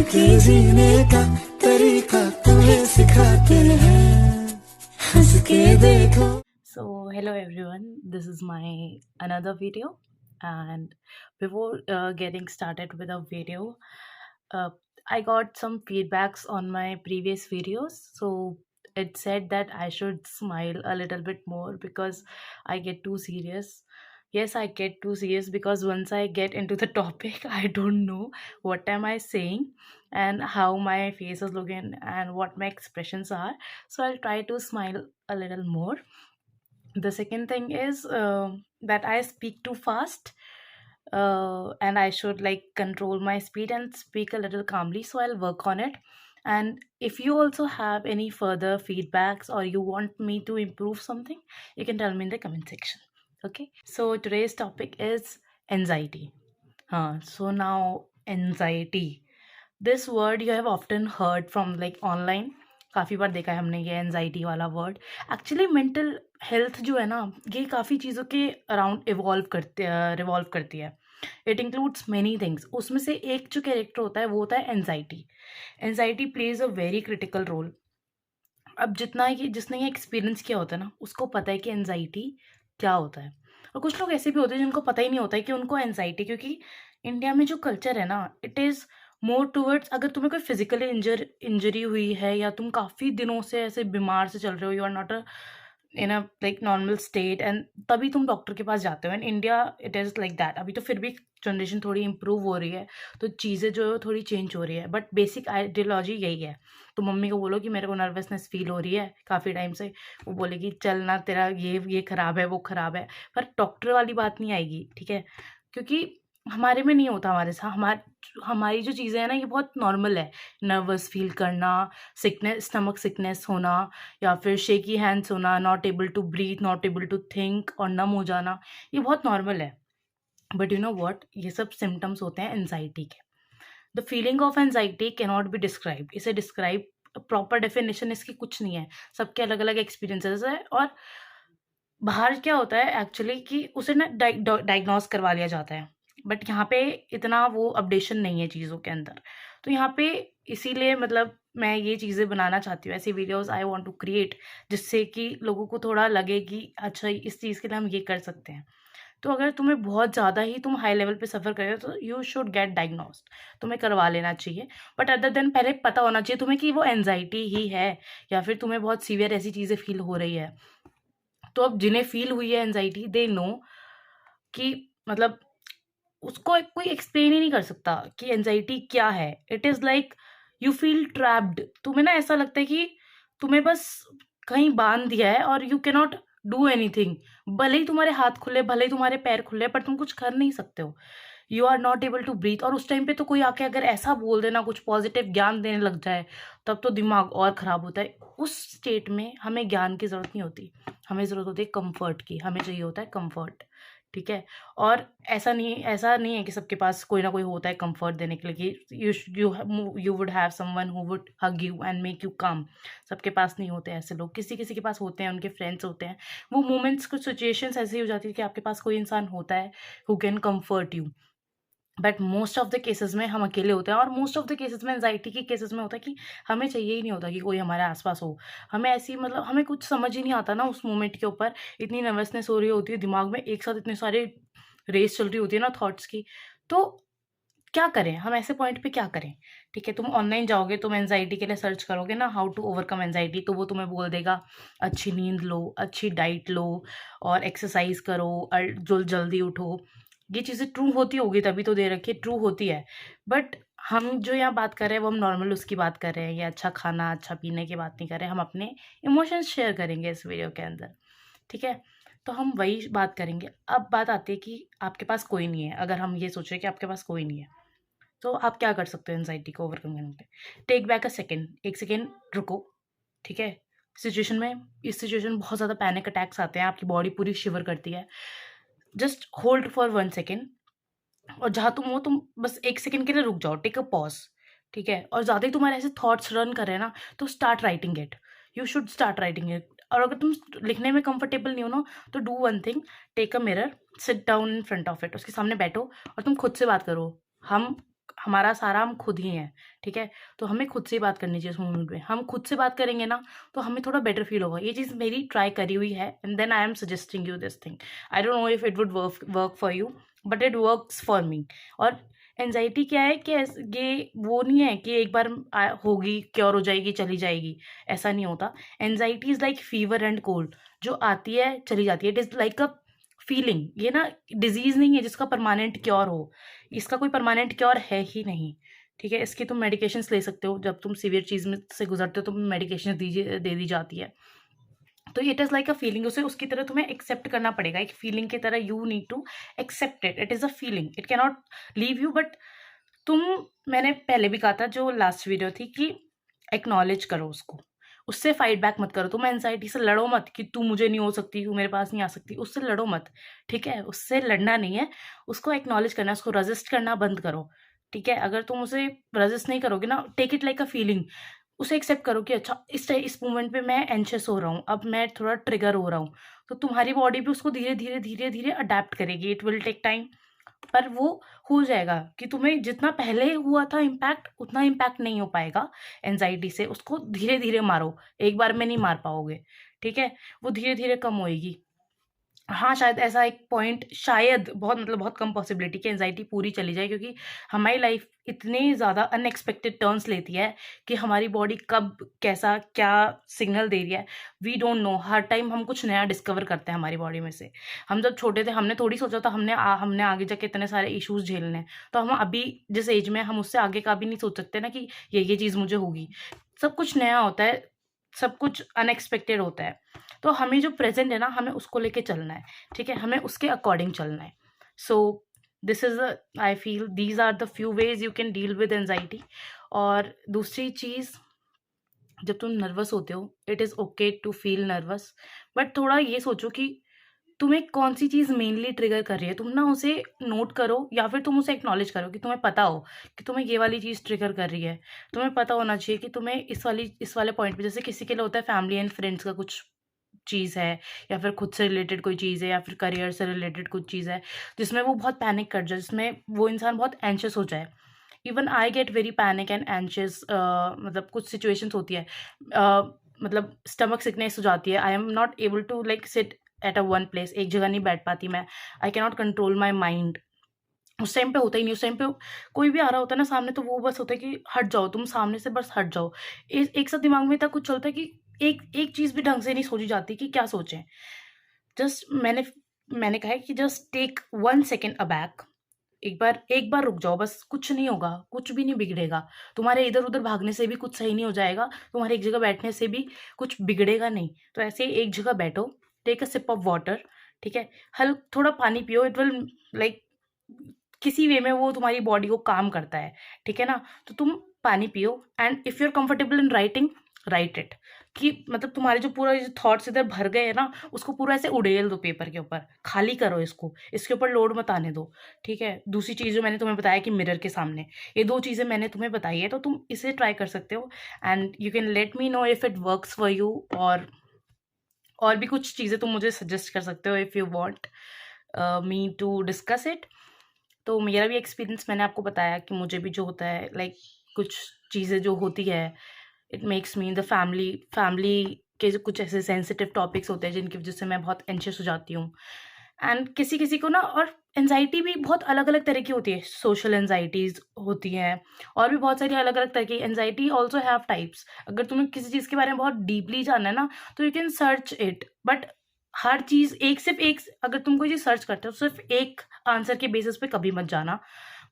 के जीने का तरीका तुम्हें सिखाते हैं, हंस के देखो. So hello everyone, this is my another video, and before getting started with a video, uh, I got some feedbacks on my previous videos. So it said that I should smile a little bit more because I get too serious. Yes, I get too serious because once I get into the topic, I don't know what am I saying and how my face is looking and what my expressions are. So I'll try to smile a little more. The second thing is that I speak too fast, and I should like control my speed and speak a little calmly, so I'll work on it. And if you also have any further feedbacks or you want me to improve something, you can tell me in the comment section. Okay, so today's topic is anxiety. So now anxiety, this word you have often heard from like online. काफ़ी बार देखा है हमने ये anxiety वाला word. Actually mental health जो है ना, ये काफ़ी चीज़ों के अराउंड रिवॉल्व करती है. It includes many things. उसमें से एक जो कैरेक्टर होता है वो होता है anxiety. Anxiety plays a very critical role. अब जितना ये जिसने ये एक्सपीरियंस किया होता है ना, उसको पता है कि एनजाइटी क्या होता है. और कुछ लोग ऐसे भी होते हैं जिनको पता ही नहीं होता है कि उनको एनजाइटी, क्योंकि इंडिया में जो कल्चर है ना, इट इज़ मोर टूवर्ड्स, अगर तुम्हें कोई फिजिकली इंजरी हुई है या तुम काफ़ी दिनों से ऐसे बीमार से चल रहे हो, you are not a in a like normal state, and तभी तुम डॉक्टर के पास जाते हो. And India it is like that. अभी तो फिर भी जनरेशन थोड़ी इम्प्रूव हो रही है, तो चीज़ें जो है थोड़ी चेंज हो रही है, बट बेसिक आइडियोलॉजी यही है. तो मम्मी को बोलो कि मेरे को नर्वसनेस फील हो रही है काफ़ी टाइम से, वो बोलेगी चल ना तेरा ये ख़राब है, वो ख़राब है. पर डॉक्टर वाली बात नहीं आएगी, ठीक है, क्योंकि हमारे में नहीं होता. हमारे साथ हमारी जो चीज़ें हैं ना, ये बहुत नॉर्मल है. नर्वस फील करना, सिकनेस, स्टमक सिकनेस होना, या फिर शेकी हैंड्स होना, not able to breathe, not able to think, और नम हो जाना, ये बहुत नॉर्मल है. बट यू नो वॉट, ये सब सिम्टम्स होते हैं एनजाइटी के. The feeling of anxiety can not be describe. इसे डिस्क्राइब प्रॉपर डेफिनेशन इसकी कुछ नहीं है. सबके अलग अलग एक्सपीरियंसेस है. और बाहर क्या होता है एक्चुअली कि उसे ना डायग्नोस करवा लिया जाता है, बट यहाँ पे इतना वो अपडेशन नहीं है चीज़ों के अंदर. तो यहाँ पे इसीलिए मतलब मैं ये चीज़ें बनाना चाहती हूँ, ऐसी videos I want to create, जिससे कि लोगों को थोड़ा लगे कि अच्छा इस चीज़ के लिए हम ये कर सकते हैं. तो अगर तुम्हें बहुत ज़्यादा ही तुम हाई लेवल पे सफ़र कर रहे हो, तो यू शुड गेट डायग्नोस्ड. तुम्हें करवा लेना चाहिए. बट अदर देन पहले पता होना चाहिए तुम्हें कि वो एनजाइटी ही है, या फिर तुम्हें बहुत सीवियर ऐसी चीज़ें फील हो रही है. तो अब जिन्हें फील हुई है एनजाइटी, दे नो कि मतलब उसको कोई एक्सप्लेन ही नहीं कर सकता कि एनजाइटी क्या है. It is like you feel trapped. तुम्हें ना ऐसा लगता है कि तुम्हें बस कहीं बांध दिया है और you can not do anything. भले ही तुम्हारे हाथ खुले, भले ही तुम्हारे पैर खुले, पर तुम कुछ कर नहीं सकते हो. You are not able to breathe. और उस टाइम पे तो कोई आके अगर ऐसा बोल देना, कुछ पॉजिटिव ज्ञान देने लग जाए, तब तो दिमाग और ख़राब होता है. उस स्टेट में हमें ज्ञान की ज़रूरत नहीं होती, हमें ज़रूरत होती है कंफर्ट की. हमें चाहिए होता है कंफर्ट, ठीक है. और ऐसा नहीं है कि सबके पास कोई ना कोई होता है कंफर्ट देने के लिए कि you would have someone who would hug you and make you काम. सबके पास नहीं होते ऐसे लोग. किसी किसी के पास होते हैं, उनके फ्रेंड्स होते हैं. वो मोमेंट्स, कुछ सिचुएशंस ऐसी हो जाती है कि आपके पास कोई इंसान होता है who can comfort you. But most of the cases में हम अकेले होते हैं. और मोस्ट ऑफ द केसेस में, एंजाइटी के केसेस में होता है कि हमें चाहिए ही नहीं होता कि कोई हमारे आसपास हो. हमें ऐसी मतलब हमें कुछ समझ ही नहीं आता ना उस मोमेंट के ऊपर. इतनी नर्वसनेस हो रही होती है दिमाग में, एक साथ इतने सारे रेस चल रही होती है ना थॉट्स की. तो क्या करें हम ऐसे पॉइंट पे, क्या करें? ठीक है, तुम ऑनलाइन जाओगे, तुम एंजाइटी के लिए सर्च करोगे ना, हाउ टू ओवरकम एंजाइटी, तो वो तुम्हें बोल देगा अच्छी नींद लो, अच्छी डाइट लो, और एक्सरसाइज करो, और जो जल्दी उठो. ये चीज़ें ट्रू होती होगी तभी तो दे रखी है, ट्रू होती है. बट हम जो यहाँ बात कर रहे हैं वो हम नॉर्मल उसकी बात कर रहे हैं, या अच्छा खाना, अच्छा पीने की बात नहीं कर रहे. हम अपने इमोशंस शेयर करेंगे इस वीडियो के अंदर, ठीक है. तो हम वही बात करेंगे. अब बात आती है कि आपके पास कोई नहीं है. अगर हम ये सोचें कि आपके पास कोई नहीं है, तो आप क्या कर सकते हो एनजाइटी को ओवरकम करने के लिए? Take back a second. एक सेकेंड रुको, ठीक है. सिचुएशन में, इस सिचुएशन में बहुत ज़्यादा पैनिक अटैक्स आते हैं, आपकी बॉडी पूरी शिवर करती है. जस्ट होल्ड फॉर 1 सेकेंड, और जहाँ तुम हो, तुम बस 1 सेकेंड के लिए रुक जाओ. टेक अ पॉज, ठीक है. और ज़्यादा ही तुम्हारे ऐसे थॉट्स रन कर रहे हैं ना, तो start writing it. You should start writing it. और अगर तुम लिखने में कंफर्टेबल नहीं हो ना, तो do one thing. Take a mirror, sit down in front of it, उसके सामने बैठो और तुम खुद से बात करो. हम हमारा सारा हम खुद ही हैं, ठीक है? तो हमें खुद से ही बात करनी चाहिए उस मोमेंट में। हम खुद से बात करेंगे ना, तो हमें थोड़ा बेटर फ़ील होगा। ये चीज़ मेरी ट्राई करी हुई है and then I am suggesting you this thing. I don't know if it would work for you, but it works for me. और एंग्ज़ायटी क्या है कि ये वो नहीं है कि एक बार होगी, क्योर हो जाएगी, चली जाएगी, ऐसा नहीं होता। Anxiety is like fever and cold, जो आती है, चली जाती है। It is like a feeling. ये ना डिज़ीज़ नहीं है जिसका परमानेंट क्योर हो। इसका कोई परमानेंट क्योर है ही नहीं, ठीक है? इसकी तुम मेडिकेशंस ले सकते हो, जब तुम सीवियर चीज़ में से गुज़रते हो तो मेडिकेशन दे दी जाती है। तो it is like a feeling, उसे उसकी तरह तुम्हें एक्सेप्ट करना पड़ेगा, एक फीलिंग की तरह you need to accept it. It is a feeling, it can not leave you, but तुम, मैंने पहले भी कहा था जो लास्ट वीडियो थी, कि एक्नॉलेज करो उसको, उससे फाइट बैक मत करो। तुम एंग्जाइटी से लड़ो मत कि तू मुझे नहीं हो सकती, तू मेरे पास नहीं आ सकती, उससे लड़ो मत, ठीक है? उससे लड़ना नहीं है, उसको एक्नॉलेज करना है, उसको रेजिस्ट करना बंद करो, ठीक है? अगर तुम उसे रेजिस्ट नहीं करोगे ना, take it like a feeling, उसे एक्सेप्ट करो कि अच्छा इस मोमेंट पे मैं एंशियस हो रहा हूँ, अब मैं थोड़ा ट्रिगर हो रहा हूँ, तो तुम्हारी बॉडी भी उसको धीरे धीरे धीरे धीरे अडेप्ट करेगी। इट विल टेक टाइम, पर वो हो जाएगा कि तुम्हें जितना पहले हुआ था इम्पैक्ट, उतना इम्पैक्ट नहीं हो पाएगा एंजाइटी से। उसको धीरे-धीरे मारो, एक बार में नहीं मार पाओगे, ठीक है? वो धीरे-धीरे कम होएगी। हाँ, शायद ऐसा एक पॉइंट, शायद बहुत, मतलब बहुत कम पॉसिबिलिटी कि एंग्ज़ायटी पूरी चली जाए, क्योंकि हमारी लाइफ़ इतने ज़्यादा अनएक्सपेक्टेड टर्न्स लेती है कि हमारी बॉडी कब, कैसा, क्या सिग्नल दे रही है, वी डोंट नो। हर टाइम हम कुछ नया डिस्कवर करते हैं हमारी बॉडी में से। हम जब छोटे थे, हमने थोड़ी सोचा था हमने आगे जाके इतने सारे इश्यूज़ झेलने हैं। तो हम अभी जिस एज में हैं, हम उससे आगे का भी नहीं सोच सकते ना कि ये चीज़ मुझे होगी। सब कुछ नया होता है, सब कुछ अनएक्सपेक्टेड होता है। तो हमें जो प्रेज़ेंट है ना, हमें उसको लेके चलना है, ठीक है? हमें उसके अकॉर्डिंग चलना है। So this is I feel these are the few ways you can deal with anxiety. और दूसरी चीज़, जब तुम नर्वस होते हो, it is okay to feel nervous, but थोड़ा ये सोचो कि तुम्हें कौन-सी चीज़ मेनली ट्रिगर कर रही है। तुम ना उसे नोट करो, या फिर तुम उसे एक्नॉलेज करो कि तुम्हें पता हो कि तुम्हें ये वाली चीज़ ट्रिगर कर रही है। तुम्हें पता होना चाहिए कि तुम्हें इस वाले पॉइंट पे, जैसे किसी के लिए होता है फैमिली एंड फ्रेंड्स का कुछ चीज़ है, या फिर खुद से रिलेटेड कोई चीज़ है, या फिर करियर से रिलेटेड कुछ चीज़ है, जिसमें वो बहुत पैनिक कर जाए, जिसमें वो इंसान बहुत एंशियस हो जाए। Even I get very panic and anxious, मतलब कुछ सिचुएशंस होती है, मतलब स्टमक सिकनेस हो जाती है। I am not able to like sit at a one place, एक जगह नहीं बैठ पाती मैं। I can not control my mind. उस टाइम पे होता ही नहीं, उस टाइम पे कोई भी आ रहा होता है ना सामने, तो वो बस होता है कि हट जाओ, तुम सामने से बस हट जाओ। एक साथ दिमाग में इतना कुछ चलता है कि एक एक चीज़ भी ढंग से नहीं सोची जाती कि क्या सोचें। जस्ट मैंने कहा है कि जस्ट टेक 1 सेकंड अबैक। एक बार रुक जाओ, बस कुछ नहीं होगा, कुछ भी नहीं बिगड़ेगा। तुम्हारे इधर-उधर भागने से भी कुछ सही नहीं हो जाएगा, तुम्हारे एक जगह बैठने से भी कुछ बिगड़ेगा नहीं। तो ऐसे ही एक जगह बैठो, take a sip of water, ठीक है? थोड़ा पानी पियो, इट विल लाइक, किसी वे में वो तुम्हारी बॉडी को काम करता है, ठीक है ना? तो तुम पानी पियो, and if you are comfortable in writing, write it. कि मतलब तुम्हारे जो पूरा जो थॉट्स इधर भर गए हैं ना, उसको पूरा ऐसे उड़ेल दो पेपर के ऊपर, खाली करो इसको, इसके ऊपर लोड मत आने दो, ठीक है? दूसरी चीज़ जो मैंने तुम्हें बताया कि मिरर के सामने, ये 2 चीज़ें मैंने तुम्हें बताई है, तो तुम इसे ट्राई कर सकते हो, and you can let me know if it works for you. और भी कुछ चीज़ें तुम मुझे सजेस्ट कर सकते हो if you want me to discuss it. तो मेरा भी एक्सपीरियंस मैंने आपको बताया कि मुझे भी जो होता है, लाइक कुछ चीज़ें जो होती है, it makes me the family के जो कुछ ऐसे सेंसिटिव टॉपिक्स होते हैं जिनकी वजह से मैं बहुत एंशियस हो जाती हूँ। एंड किसी-किसी को ना, और एंग्ज़ायटी भी बहुत अलग-अलग तरह की होती है। सोशल एंग्ज़ायटीज़ होती हैं, और भी बहुत सारी अलग-अलग तरह की एंग्ज़ायटी आल्सो हैव टाइप्स। अगर तुम्हें किसी चीज़ के बारे में बहुत डीपली जानना है ना, तो you can search it, but हर चीज़ सिर्फ़ एक, अगर तुम कोई चीज़ सर्च करते हो, सिर्फ़ एक आंसर के बेसिस पे कभी मत जाना।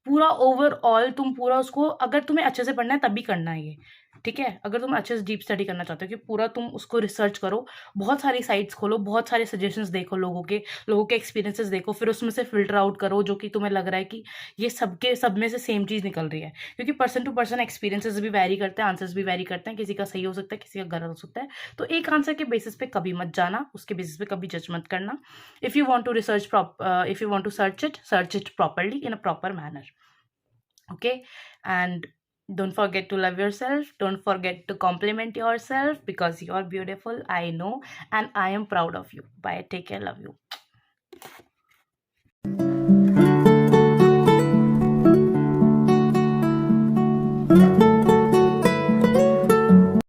पूरा ओवरऑल तुम पूरा उसको, अगर तुम्हें अच्छे से पढ़ना है तभी करना है ये, ठीक है? अगर तुम अच्छे से डीप स्टडी करना चाहते हो कि पूरा तुम उसको रिसर्च करो, बहुत सारी साइट्स खोलो, बहुत सारे सजेशंस देखो, लोगों के एक्सपीरियंसेस देखो, फिर उसमें से फ़िल्टर आउट करो जो कि तुम्हें लग रहा है कि ये सब में से सेम चीज़ निकल रही है। क्योंकि पर्सन टू पर्सन एक्सपीरियंसेस भी वैरी करते हैं, आंसर्स भी वैरी करते हैं, किसी का सही हो सकता है, किसी का गलत हो सकता है। तो एक आंसर के बेसिस पे कभी मत जाना, उसके बेसिस पे कभी जज मत करना। If you want to search it properly in a proper manner. Okay, and don't forget to love yourself, don't forget to compliment yourself, because you are beautiful, I know, and I am proud of you. Bye, take care, love you.